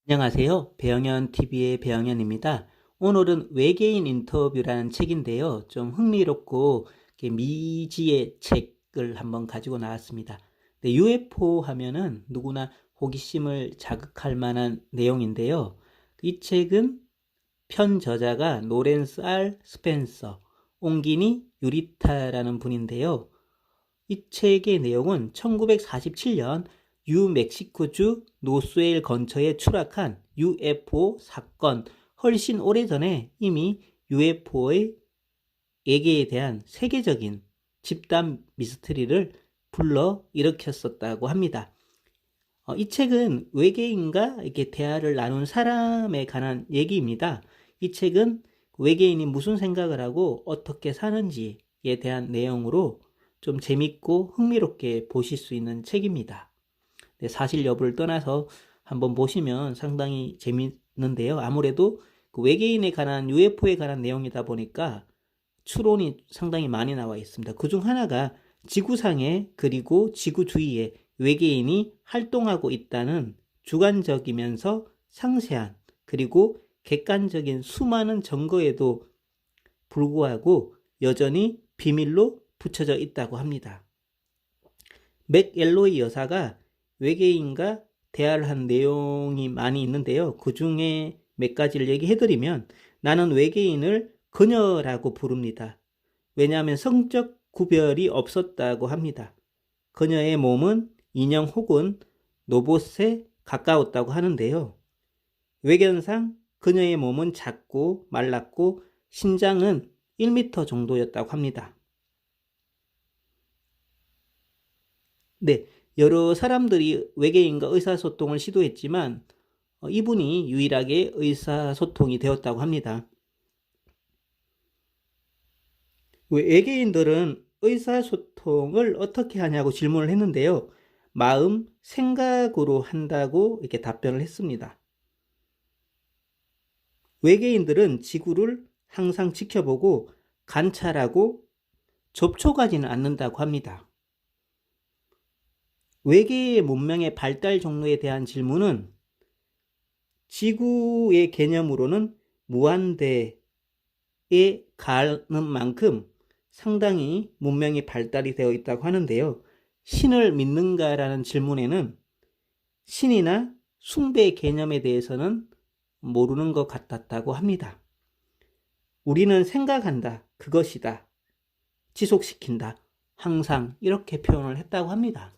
안녕하세요. 배영현TV의 배영현입니다. 오늘은 외계인 인터뷰라는 책인데요. 좀 흥미롭고 미지의 책을 한번 가지고 나왔습니다. UFO 하면은 누구나 호기심을 자극할 만한 내용인데요. 이 책은 편 저자가 노렌스 R. 스펜서, 옹기니 유리타라는 분인데요. 이 책의 내용은 1947년 뉴멕시코주 노스웨일 근처에 추락한 UFO 사건, 훨씬 오래전에 이미 UFO의 에게에 대한 세계적인 집단 미스터리를 불러 일으켰었다고 합니다. 이 책은 외계인과 이렇게 대화를 나눈 사람에 관한 얘기입니다. 이 책은 외계인이 무슨 생각을 하고 어떻게 사는지에 대한 내용으로 좀 재밌고 흥미롭게 보실 수 있는 책입니다. 사실 여부를 떠나서 한번 보시면 상당히 재밌는데요. 아무래도 그 외계인에 관한 UFO에 관한 내용이다 보니까 추론이 상당히 많이 나와 있습니다. 그중 하나가 지구상에 그리고 지구 주위에 외계인이 활동하고 있다는 주관적이면서 상세한 그리고 객관적인 수많은 증거에도 불구하고 여전히 비밀로 붙여져 있다고 합니다. 맥 옐로이 여사가 외계인과 대화를 한 내용이 많이 있는데요. 그 중에 몇 가지를 얘기해드리면, 나는 외계인을 그녀라고 부릅니다. 왜냐하면 성적 구별이 없었다고 합니다. 그녀의 몸은 인형 혹은 로봇에 가까웠다고 하는데요. 외견상 그녀의 몸은 작고 말랐고 신장은 1m 정도였다고 합니다. 네, 여러 사람들이 외계인과 의사소통을 시도했지만 이분이 유일하게 의사소통이 되었다고 합니다. 외계인들은 의사소통을 어떻게 하냐고 질문을 했는데요. 마음, 생각으로 한다고 이렇게 답변을 했습니다. 외계인들은 지구를 항상 지켜보고 관찰하고 접촉하지는 않는다고 합니다. 외계의 문명의 발달 종로에 대한 질문은 지구의 개념으로는 무한대에 가는 만큼 상당히 문명이 발달이 되어 있다고 하는데요. 신을 믿는가라는 질문에는 신이나 숭배 개념에 대해서는 모르는 것 같았다고 합니다. 우리는 생각한다, 그것이다, 지속시킨다, 항상 이렇게 표현을 했다고 합니다.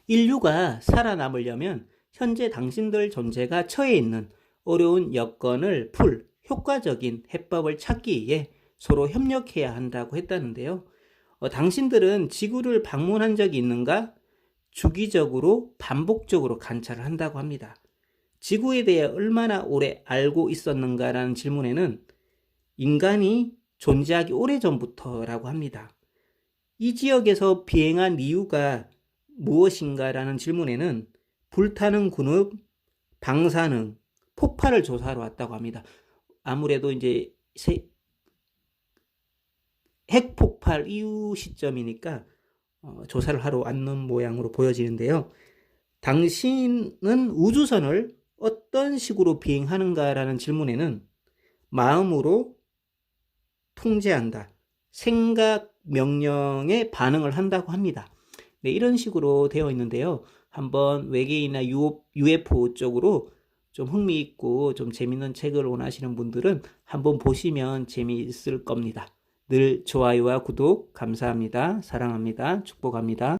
인류가 살아남으려면 현재 당신들 존재가 처해 있는 어려운 여건을 풀 효과적인 해법을 찾기 위해 서로 협력해야 한다고 했다는데요. 당신들은 지구를 방문한 적이 있는가? 주기적으로 반복적으로 관찰을 한다고 합니다. 지구에 대해 얼마나 오래 알고 있었는가라는 질문에는 인간이 존재하기 오래전부터라고 합니다. 이 지역에서 비행한 이유가 무엇인가라는 질문에는 불타는 군읍, 방사능, 폭발을 조사하러 왔다고 합니다. 아무래도 이제 핵 폭발 이후 시점이니까 조사를 하러 왔는 모양으로 보여지는데요. 당신은 우주선을 어떤 식으로 비행하는가라는 질문에는 마음으로 통제한다, 생각 명령에 반응을 한다고 합니다. 네, 이런 식으로 되어 있는데요. 한번 외계인이나 UFO 쪽으로 좀 흥미있고 좀 재밌는 책을 원하시는 분들은 한번 보시면 재미있을 겁니다. 늘 좋아요와 구독 감사합니다. 사랑합니다. 축복합니다.